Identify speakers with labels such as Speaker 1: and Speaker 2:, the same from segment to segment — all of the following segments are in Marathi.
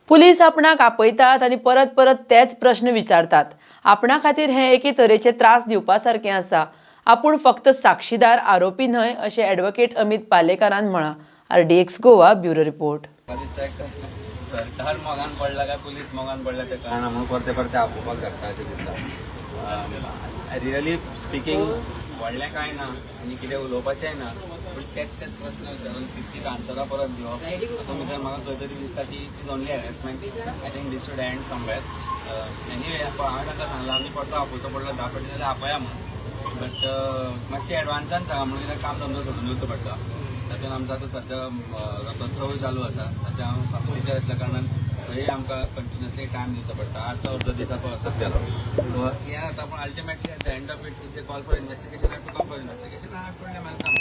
Speaker 1: पुलीस आपणाक आपयतात आणि परत परत तेच प्रश्न विचारतात. आपणा खातीर हे एके तरेचे त्रास दिवपा सारकें आसा. आपूण फक्त साक्षीदार आरोपी न्हय अशें ॲडव्होकेट अमित पालेकरान म्हळां. RDX Goa bureau report.
Speaker 2: सरकार मोगान पडला काय पुलीस मोगान पडला ते कळना म्हणून परते परते आपोवपाक धाडटा अशें दिसता. रियली स्पिकींग व्हडलें कांय ना आनी कितें उलोवपाचेंय ना, पूण तेच प्रश्न विचारून तीच आन्सरां परत दिवप तातूंत भितर म्हाका खंय तरी दिसता की it is only harassment. I think this should end somewhere. Anyway हांवें तांकां सांगलां आमी परतो आपोवचो पडलो 10 फावटी जाल्यार आपया म्हणून, बट मातशें एडवान्सान सांगा म्हणून कित्याक काम धंदो सोडून दिवचो पडटा. तातूंत आमचो आतां सद्या रथोत्सवूय चालू आसा, ताचे हांव सामको टिचर आसल्या कारणान थंय आमकां कंटिन्युअसली टायम दिवचो पडटा. आजचो अर्दो दीस आतां असोच गेलो. हें जाता पूण ultimately at the end of it they call for investigation I to come for investigation. हांवें पडलें welcome,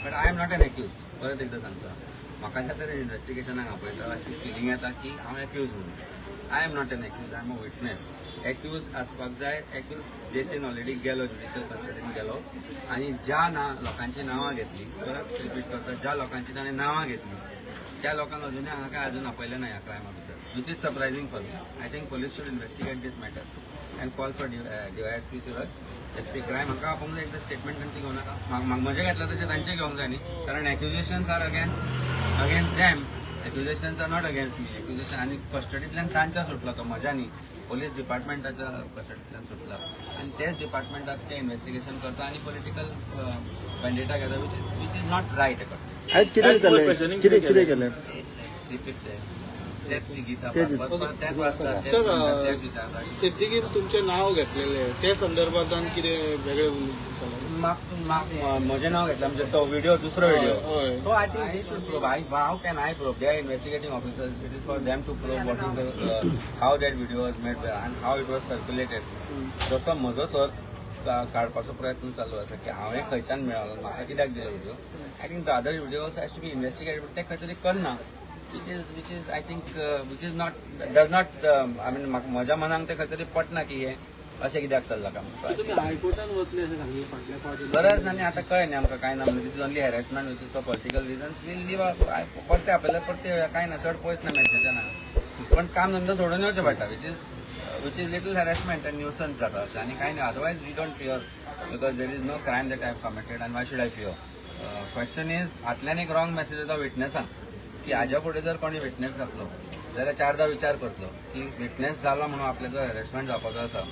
Speaker 2: but I am not an accused. परत एकदां सांगता, म्हाका ज्या तरेन इन्व्हेस्टिगेशनाक आपयता अशी फिलींग येता की हांव एक्यूज म्हणून. I am not an accuse, I am a witness. Accuse आसपाक जाय. एक्यूज जेसीन ऑलरेडी गेलो, ज्युडिशियल कस्टडीन गेलो आनी ज्या लोकांची नांवां घेतली, परत रिपीट करता, ज्या लोकांची ताणें नांवां घेतली त्या लोकांक अजुनूय हांगा काय अजून आपयलें ना ह्या क्रायमा भितर, which is surprising for me. I think police should investigate this matter and call for DYSP Suraj, SP crime. हांकां आपोवंक जाय एकदां स्टेटमेंट तांची घेवं नाका. म्हजें घेतलां तशें तांचें घेवंक जाय न्ही, कारण accusations are against them. Accusations are not against me. Accusation आनी कस्टडींतल्यान तांच्या सुटला तो, म्हज्या न्ही. पुलीस डिपार्टमेंटाच्या कस्टडींतल्यान सुटला आनी तेच डिपार्टमेंट आसा ते इन्व्हेस्टिगेशन करता आनी पॉलिटिकल कॅन्डिडेटा घेता, which is not right according.
Speaker 3: कितें केलें?
Speaker 2: रिपीट तेच ती गीता तेच वाचतात, तेच विचारतात.
Speaker 3: सिद्धीकीन तुमचें नांव घेतलेलें ते संदर्भांत कितें वेगळें
Speaker 2: म्हजें नांव घेतलें म्हणजे तो व्हिडिओ, दुसरो व्हिडिओ, तो I think they should prove. How can I prove? They are investigating officers. It is for them to prove what is how that video was made and how it was circulated. जसो म्हजो सोर्स काडपाचो प्रयत्न चालू आसा की हांवें खंयच्यान मेळलो, म्हाका कित्याक दिलो video. I think the other video also has to be investigated, but ते खंय तरी करना. which is I think which is not does not I mean म्हज्या मनाक ते खंय तरी पटना की हे अशें कित्याक चल्लां काम.
Speaker 3: हायकोर्टान वतले अशें सांगलें फाटल्या फावटी.
Speaker 2: गरज ना न्ही, आतां कळ्ळें न्ही आमकां कांय ना म्हणजे this is only harassment which is for political reasons. Will leave परते आपल्याला परते येवया, कांय ना, चड पयस ना मॅसेजां ना, पण काम धंदो सोडून येवचें पडटा, which is little harassment and nuisance जाता अशें आनी कांय ना. Otherwise we don't fear because there is no crime that I have committed and why should I fear. Question is हातल्यान एक रॉंग मॅसेज येता विटनेसांक की हाज्या फुडें जर कोणी विटनेस जातलो जाल्यार 4दा विचार करतलो की विटनेस जालो म्हणून आपल्या जर हॅरेसमेंट जावपाचो आसा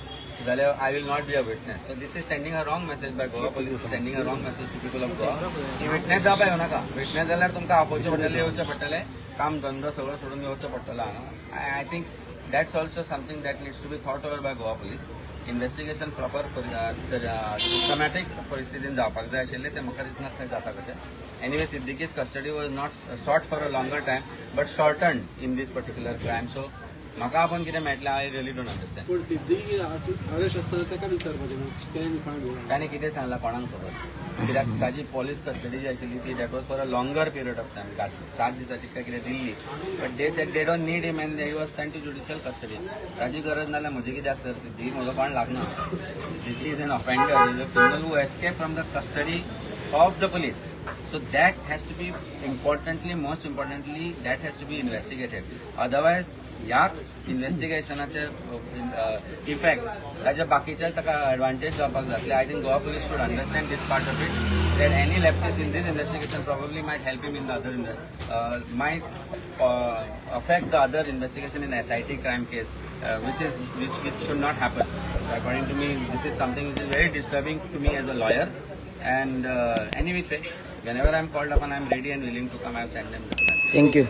Speaker 2: जाल्यार I will not be a witness. So this is sending a wrong message by Goa police, sending a wrong message to people of Goa की विटनेस जावपाक येवनाका. विटनेस जाल्यार तुमकां आपोवचें पडटलें, येवचें पडटलें, काम धंदो सगळो सोडून येवचो पडटलो हांगा. I think that's also something that needs to be thought over by Goa Police. Investigation proper systematic परिस्थितीन जावपाक जाय आशिल्लें, तें म्हाका दिसना खंय जाता कशें. Anyway, Siddiqui's custody was not sought for a longer time but shortened in this particular crime. So म्हाका आपण कितें मेळटलें आय रियली डोंट अंडरस्टँड.
Speaker 3: पूण सिद्धी अरेस्ट आसतना ताका विचारपाचें न्हू, तें फायन.
Speaker 2: ताणें कितें सांगलां कोणाक खबर, कित्याक ताजी पोलीस कस्टडी जी आशिल्ली ती that was for a longer period of time, 7 दिसाची काय कितें दिल्ली, but they said they don't need him and he was sent to judicial custody. ताजी गरज नाल्यार म्हजी कित्याक तर, सिद्धी म्हजो कोण लागना. Siddhi is an offender, is a criminal who escape from the custody of the police. So that has to be most importantly that has to be investigated. Otherwise ह्या इन्व्हेस्टिगेशनाचे इफेक्ट ताच्या बाकीच्या ताका एडवांटेज जावपाक जातले. I think Goa police should understand this part of it, that any lapses in this investigation probably might help him in the other might affect the other investigation in SIT crime case, which should not happen. According to me, this is something which is very disturbing to me as a lawyer. And anyway, whenever I'm called upon, I'm ready and willing to come. I've sent them the message.
Speaker 4: Thank you.